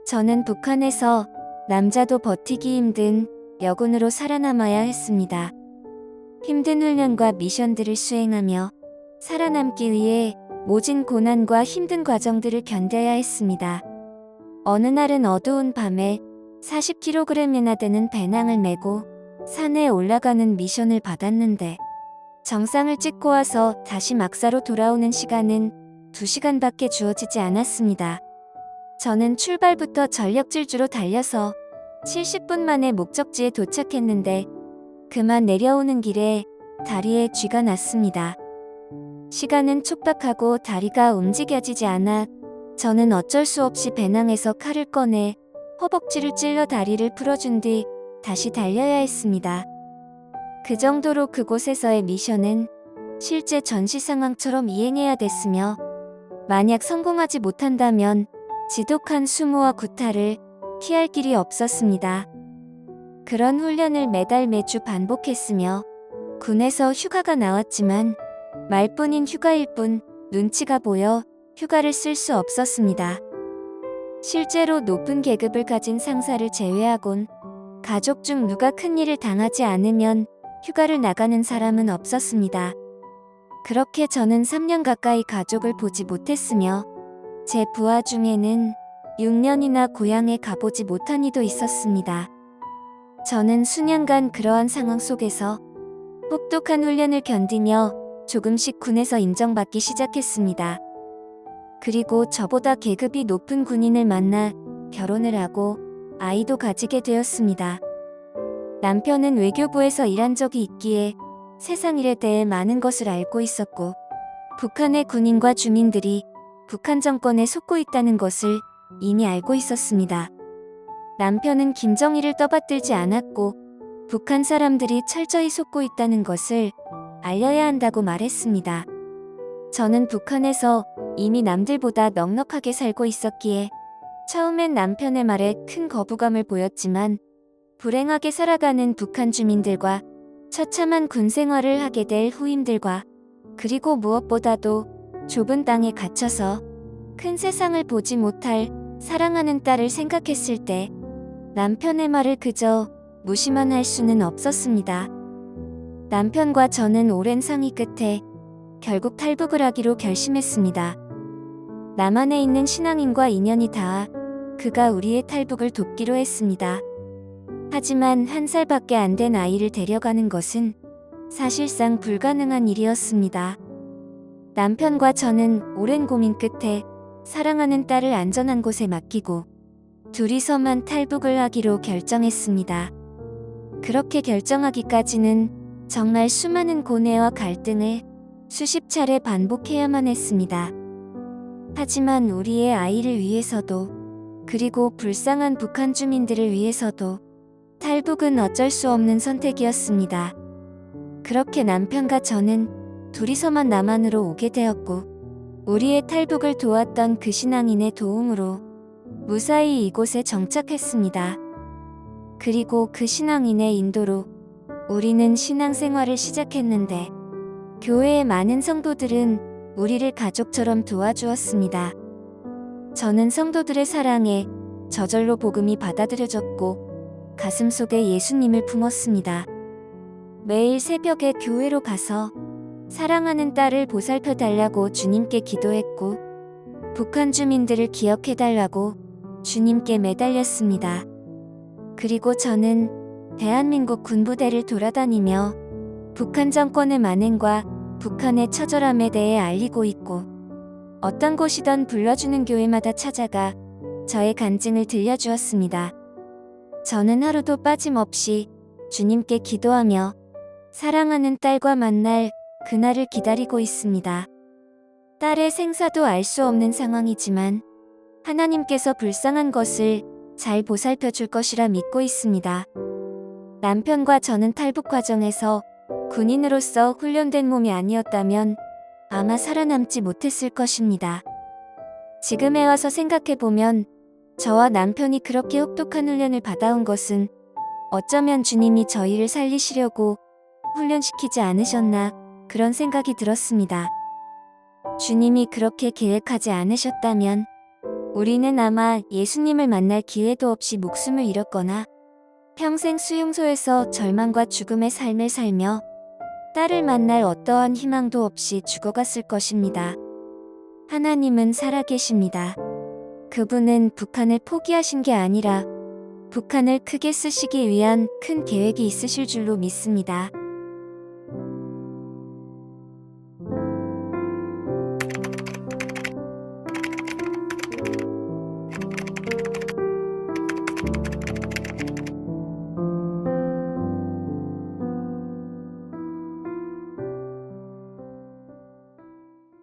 저는 북한에서 남자도 버티기 힘든 여군으로 살아남아야 했습니다. 힘든 훈련과 미션들을 수행하며 살아남기 위해 모진 고난과 힘든 과정들을 견뎌야 했습니다. 어느 날은 어두운 밤에 40kg이나 되는 배낭을 메고 산에 올라가는 미션을 받았는데 정상을 찍고 와서 다시 막사로 돌아오는 시간은 2시간밖에 주어지지 않았습니다. 저는 출발부터 전력 질주로 달려서 70분 만에 목적지에 도착했는데 그만 내려오는 길에 다리에 쥐가 났습니다. 시간은 촉박하고 다리가 움직여지지 않아 저는 어쩔 수 없이 배낭에서 칼을 꺼내 허벅지를 찔러 다리를 풀어준 뒤 다시 달려야 했습니다. 그 정도로 그곳에서의 미션은 실제 전시 상황처럼 이행해야 됐으며 만약 성공하지 못한다면 지독한 수모와 구타를 피할 길이 없었습니다. 그런 훈련을 매달 매주 반복했으며 군에서 휴가가 나왔지만 말뿐인 휴가일 뿐 눈치가 보여 휴가를 쓸 수 없었습니다. 실제로 높은 계급을 가진 상사를 제외하곤 가족 중 누가 큰일을 당하지 않으면 휴가를 나가는 사람은 없었습니다. 그렇게 저는 3년 가까이 가족을 보지 못했으며 제 부하 중에는 6년이나 고향에 가보지 못한 이도 있었습니다. 저는 수년간 그러한 상황 속에서 혹독한 훈련을 견디며 조금씩 군에서 인정받기 시작했습니다. 그리고 저보다 계급이 높은 군인을 만나 결혼을 하고 아이도 가지게 되었습니다. 남편은 외교부에서 일한 적이 있기에 세상 일에 대해 많은 것을 알고 있었고 북한의 군인과 주민들이 북한 정권에 속고 있다는 것을 이미 알고 있었습니다. 남편은 김정일을 떠받들지 않았고 북한 사람들이 철저히 속고 있다는 것을 알려야 한다고 말했습니다. 저는 북한에서 이미 남들보다 넉넉하게 살고 있었기에 처음엔 남편의 말에 큰 거부감을 보였지만 불행하게 살아가는 북한 주민들과 처참한 군 생활을 하게 될 후임들과 그리고 무엇보다도 좁은 땅에 갇혀서 큰 세상을 보지 못할 사랑하는 딸을 생각했을 때 남편의 말을 그저 무시만 할 수는 없었습니다. 남편과 저는 오랜 상의 끝에 결국 탈북을 하기로 결심했습니다. 남한에 있는 신앙인과 인연이 닿아 그가 우리의 탈북을 돕기로 했습니다. 하지만 1살밖에 안 된 아이를 데려가는 것은 사실상 불가능한 일이었습니다. 남편과 저는 오랜 고민 끝에 사랑하는 딸을 안전한 곳에 맡기고 둘이서만 탈북을 하기로 결정했습니다. 그렇게 결정하기까지는 정말 수많은 고뇌와 갈등을 수십 차례 반복해야만 했습니다. 하지만 우리의 아이를 위해서도 그리고 불쌍한 북한 주민들을 위해서도 탈북은 어쩔 수 없는 선택이었습니다. 그렇게 남편과 저는 둘이서만 남한으로 오게 되었고 우리의 탈북을 도왔던 그 신앙인의 도움으로 무사히 이곳에 정착했습니다. 그리고 그 신앙인의 인도로 우리는 신앙생활을 시작했는데 교회의 많은 성도들은 우리를 가족처럼 도와주었습니다. 저는 성도들의 사랑에 저절로 복음이 받아들여졌고 가슴속에 예수님을 품었습니다. 매일 새벽에 교회로 가서 사랑하는 딸을 보살펴달라고 주님께 기도했고 북한 주민들을 기억해달라고 주님께 매달렸습니다. 그리고 저는 대한민국 군부대를 돌아다니며 북한 정권의 만행과 북한의 처절함에 대해 알리고 있고 어떤 곳이든 불러주는 교회마다 찾아가 저의 간증을 들려주었습니다. 저는 하루도 빠짐없이 주님께 기도하며 사랑하는 딸과 만날 그날을 기다리고 있습니다. 딸의 생사도 알 수 없는 상황이지만 하나님께서 불쌍한 것을 잘 보살펴 줄 것이라 믿고 있습니다. 남편과 저는 탈북 과정에서 군인으로서 훈련된 몸이 아니었다면 아마 살아남지 못했을 것입니다. 지금에 와서 생각해보면 저와 남편이 그렇게 혹독한 훈련을 받아온 것은 어쩌면 주님이 저희를 살리시려고 훈련시키지 않으셨나 그런 생각이 들었습니다. 주님이 그렇게 계획하지 않으셨다면 우리는 아마 예수님을 만날 기회도 없이 목숨을 잃었거나 평생 수용소에서 절망과 죽음의 삶을 살며 딸을 만날 어떠한 희망도 없이 죽어갔을 것입니다. 하나님은 살아계십니다. 그분은 북한을 포기하신 게 아니라 북한을 크게 쓰시기 위한 큰 계획이 있으실 줄로 믿습니다.